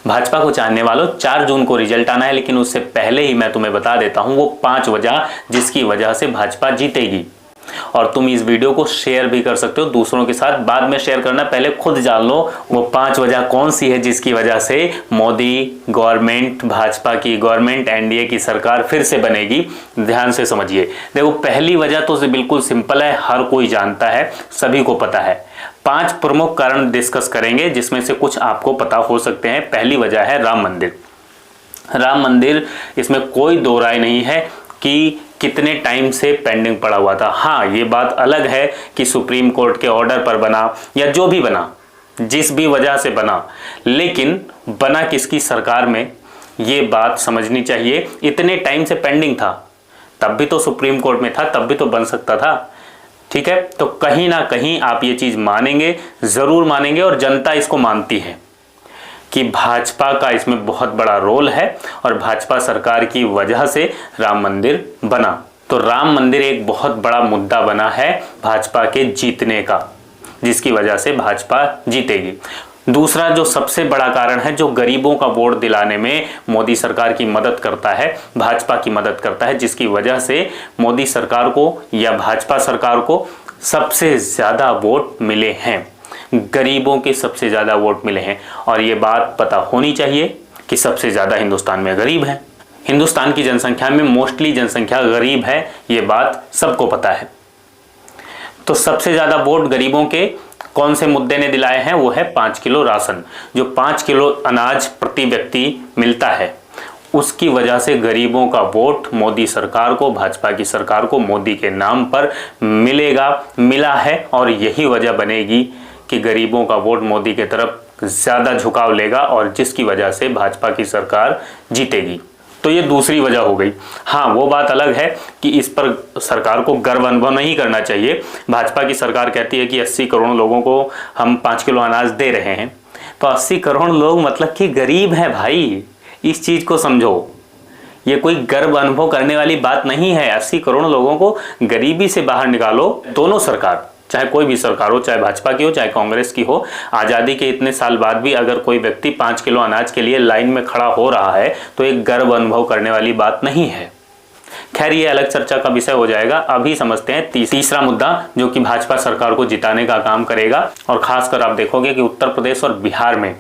भाजपा को चाहने वालों 4 जून को रिजल्ट आना है, लेकिन उससे पहले ही मैं तुम्हें बता देता हूं वो 5 वजह जिसकी वजह से भाजपा जीतेगी। और तुम इस वीडियो को शेयर भी कर सकते हो दूसरों के साथ, बाद में शेयर करना, पहले खुद जान लो वो 5 वजह कौन सी है जिसकी वजह से मोदी गवर्नमेंट, भाजपा की गवर्नमेंट, एनडीए की सरकार फिर से बनेगी। ध्यान से समझिए। देखो, पहली वजह तो बिल्कुल सिंपल है, हर कोई जानता है, सभी को पता है। 5 प्रमुख कारण डिस्कस करेंगे जिसमें से कुछ आपको पता हो सकते हैं। पहली वजह है राम मंदिर। राम मंदिर, इसमें कोई दो राय नहीं है कि कितने टाइम से पेंडिंग पड़ा हुआ था। हाँ, ये बात अलग है कि सुप्रीम कोर्ट के ऑर्डर पर बना या जो भी बना, जिस भी वजह से बना, लेकिन बना किसकी सरकार में, ये बात समझनी चाहिए। इतने टाइम से पेंडिंग था, तब भी तो सुप्रीम कोर्ट में था, तब भी तो बन सकता था। ठीक है, तो कहीं ना कहीं आप ये चीज मानेंगे, जरूर मानेंगे, और जनता इसको मानती है कि भाजपा का इसमें बहुत बड़ा रोल है और भाजपा सरकार की वजह से राम मंदिर बना। तो राम मंदिर एक बहुत बड़ा मुद्दा बना है भाजपा के जीतने का, जिसकी वजह से भाजपा जीतेगी। दूसरा जो सबसे बड़ा कारण है, जो गरीबों का वोट दिलाने में मोदी सरकार की मदद करता है, भाजपा की मदद करता है, जिसकी वजह से मोदी सरकार को या भाजपा सरकार को सबसे ज्यादा वोट मिले हैं। गरीबों के सबसे ज्यादा वोट मिले हैं, और ये बात पता होनी चाहिए कि सबसे ज्यादा हिंदुस्तान में गरीब हैं। हिंदुस्तान की जनसंख्या में मोस्टली जनसंख्या गरीब है, ये बात सबको पता है। तो सबसे ज्यादा वोट गरीबों के कौन से मुद्दे ने दिलाए हैं? वो है 5 किलो राशन। जो 5 किलो अनाज प्रति व्यक्ति मिलता है, उसकी वजह से गरीबों का वोट मोदी सरकार को, भाजपा की सरकार को मोदी के नाम पर मिलेगा, मिला है, और यही वजह बनेगी कि गरीबों का वोट मोदी के तरफ ज्यादा झुकाव लेगा और जिसकी वजह से भाजपा की सरकार जीतेगी। तो ये दूसरी वजह हो गई। हाँ, वो बात अलग है कि इस पर सरकार को गर्व अनुभव नहीं करना चाहिए। भाजपा की सरकार कहती है कि 80 करोड़ लोगों को हम 5 किलो अनाज दे रहे हैं, तो 80 करोड़ लोग मतलब कि गरीब हैं भाई, इस चीज को समझो। ये कोई गर्व अनुभव करने वाली बात नहीं है। 80 करोड़ लोगों को गरीबी से बाहर निकालो। दोनों सरकार, चाहे कोई भी सरकार हो, चाहे भाजपा की हो, चाहे कांग्रेस की हो, आज़ादी के इतने साल बाद भी अगर कोई व्यक्ति 5 किलो अनाज के लिए लाइन में खड़ा हो रहा है तो एक गर्व अनुभव करने वाली बात नहीं है। खैर, ये अलग चर्चा का विषय हो जाएगा। अभी समझते हैं तीसरा मुद्दा जो कि भाजपा सरकार को जिताने का काम करेगा, और खासकर आप देखोगे कि उत्तर प्रदेश और बिहार में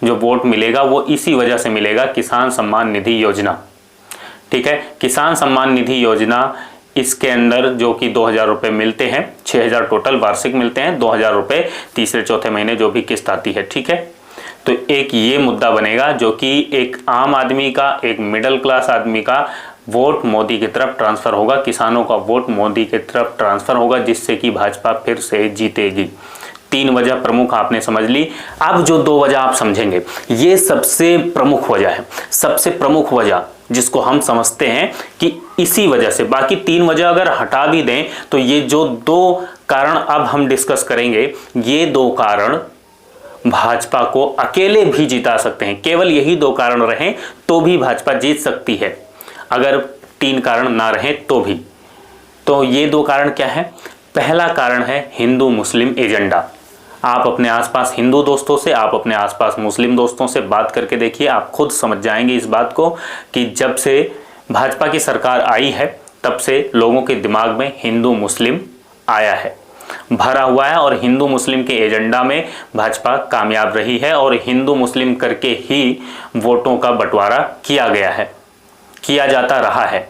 जो वोट मिलेगा वो इसी वजह से मिलेगा, किसान सम्मान निधि योजना। ठीक है, किसान सम्मान निधि योजना, इसके अंदर जो कि 2000 रुपये मिलते हैं, 6000 टोटल वार्षिक मिलते हैं, 2000 रुपये तीसरे चौथे महीने जो भी किस्त आती है। ठीक है, तो एक ये मुद्दा बनेगा जो कि एक आम आदमी का, एक मिडिल क्लास आदमी का वोट मोदी की तरफ ट्रांसफर होगा, किसानों का वोट मोदी की तरफ ट्रांसफर होगा, जिससे कि भाजपा फिर से जीतेगी। 3 वजह प्रमुख आपने समझ ली। अब जो 2 वजह आप समझेंगे, ये सबसे प्रमुख वजह है, सबसे प्रमुख वजह जिसको हम समझते हैं कि इसी वजह से, बाकी 3 वजह अगर हटा भी दें तो ये जो 2 कारण अब हम डिस्कस करेंगे, ये 2 कारण भाजपा को अकेले भी जिता सकते हैं। केवल यही 2 कारण रहें तो भी भाजपा जीत सकती है, अगर 3 कारण ना रहें तो भी। तो ये 2 कारण क्या है? पहला कारण है हिंदू मुस्लिम एजेंडा। आप अपने आसपास हिंदू दोस्तों से, आप अपने आसपास मुस्लिम दोस्तों से बात करके देखिए, आप खुद समझ जाएंगे इस बात को कि जब से भाजपा की सरकार आई है तब से लोगों के दिमाग में हिंदू मुस्लिम आया है, भरा हुआ है, और हिंदू मुस्लिम के एजेंडा में भाजपा कामयाब रही है, और हिंदू मुस्लिम करके ही वोटों का बंटवारा किया गया है, किया जाता रहा है।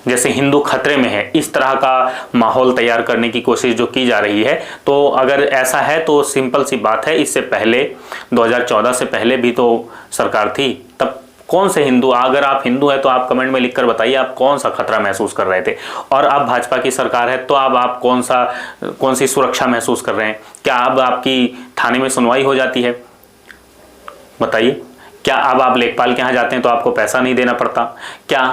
जैसे हिंदू खतरे में है, इस तरह का माहौल तैयार करने की कोशिश जो की जा रही है। तो अगर ऐसा है तो सिंपल सी बात है, इससे पहले 2014 से पहले भी तो सरकार थी, तब कौन से हिंदू, अगर आप हिंदू हैं तो आप कमेंट में लिखकर बताइए आप कौन सा खतरा महसूस कर रहे थे, और अब भाजपा की सरकार है तो अब आप कौन सी सुरक्षा महसूस कर रहे हैं? क्या अब आपकी थाने में सुनवाई हो जाती है? बताइए। क्या अब आप लेखपाल के यहाँ जाते हैं तो आपको पैसा नहीं देना पड़ता? क्या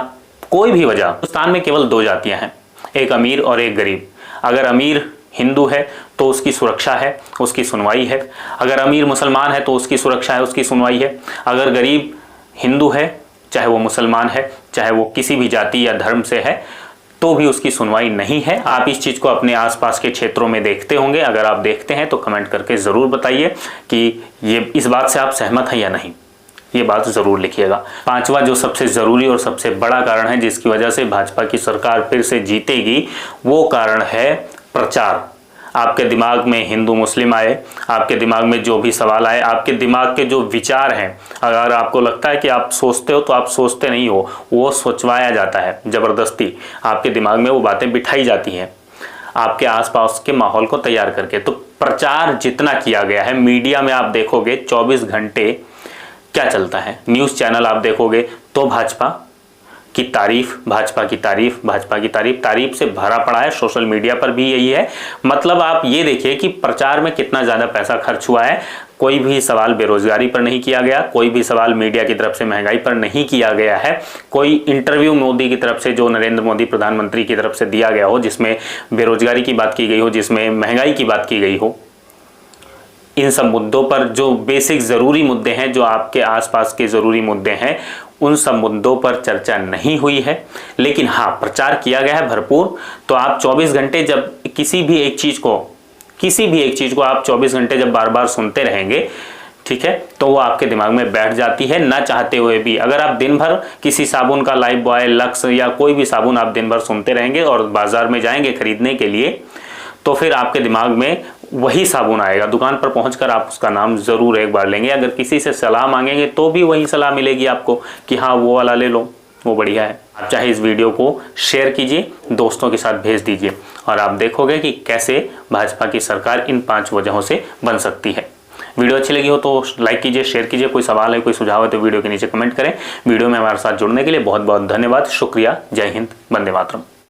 कोई भी वजह? हिंदुस्तान में केवल 2 जातियां हैं, एक अमीर और एक गरीब। अगर अमीर हिंदू है तो उसकी सुरक्षा है, उसकी सुनवाई है। अगर अमीर मुसलमान है तो उसकी सुरक्षा है, उसकी सुनवाई है। अगर गरीब हिंदू है, चाहे वो मुसलमान है, चाहे वो किसी भी जाति या धर्म से है, तो भी उसकी सुनवाई नहीं है। आप इस चीज़ को अपने आसपास के क्षेत्रों में देखते होंगे। अगर आप देखते हैं तो कमेंट करके ज़रूर बताइए कि ये इस बात से आप सहमत हैं या नहीं। ये बात ज़रूर लिखिएगा। पांचवा जो सबसे ज़रूरी और सबसे बड़ा कारण है जिसकी वजह से भाजपा की सरकार फिर से जीतेगी, वो कारण है प्रचार। आपके दिमाग में हिंदू मुस्लिम आए, आपके दिमाग में जो भी सवाल आए, आपके दिमाग के जो विचार हैं, अगर आपको लगता है कि आप सोचते हो तो आप सोचते नहीं हो, वो सोचवाया जाता है ज़बरदस्ती। आपके दिमाग में वो बातें बिठाई जाती हैं आपके आसपास के माहौल को तैयार करके। तो प्रचार जितना किया गया है, मीडिया में आप देखोगे 24 घंटे क्या चलता है, न्यूज़ चैनल आप देखोगे तो भाजपा की तारीफ, भाजपा की तारीफ, भाजपा की तारीफ, तारीफ से भरा पड़ा है। सोशल मीडिया पर भी यही है। मतलब आप ये देखिए कि प्रचार में कितना ज़्यादा पैसा खर्च हुआ है। कोई भी सवाल बेरोजगारी पर नहीं किया गया, कोई भी सवाल मीडिया की तरफ से महंगाई पर नहीं किया गया है, कोई इंटरव्यू मोदी की तरफ से, जो नरेंद्र मोदी प्रधानमंत्री की तरफ से दिया गया हो, जिसमें बेरोजगारी की बात की गई हो, जिसमें महंगाई की बात की गई हो। इन सब मुद्दों पर जो बेसिक ज़रूरी मुद्दे हैं, जो आपके आसपास के ज़रूरी मुद्दे हैं, उन सब मुद्दों पर चर्चा नहीं हुई है। लेकिन हाँ, प्रचार किया गया है भरपूर। तो आप 24 घंटे जब किसी भी एक चीज़ को आप 24 घंटे जब बार बार सुनते रहेंगे, ठीक है, तो वो आपके दिमाग में बैठ जाती है ना चाहते हुए भी। अगर आप दिन भर किसी साबुन का लाइफ बॉय, लक्स या कोई भी साबुन आप दिन भर सुनते रहेंगे और बाजार में जाएंगे खरीदने के लिए, तो फिर आपके दिमाग में वही साबुन आएगा। दुकान पर पहुंचकर आप उसका नाम ज़रूर एक बार लेंगे। अगर किसी से सलाह मांगेंगे तो भी वही सलाह मिलेगी आपको कि हाँ वो वाला ले लो, वो बढ़िया है। आप चाहे इस वीडियो को शेयर कीजिए, दोस्तों के साथ भेज दीजिए, और आप देखोगे कि कैसे भाजपा की सरकार इन 5 वजहों से बन सकती है। वीडियो अच्छी लगी हो तो लाइक कीजिए, शेयर कीजिए। कोई सवाल है, कोई सुझाव है तो वीडियो के नीचे कमेंट करें। वीडियो में हमारे साथ जुड़ने के लिए बहुत बहुत धन्यवाद, शुक्रिया। जय हिंद, वंदे मातरम।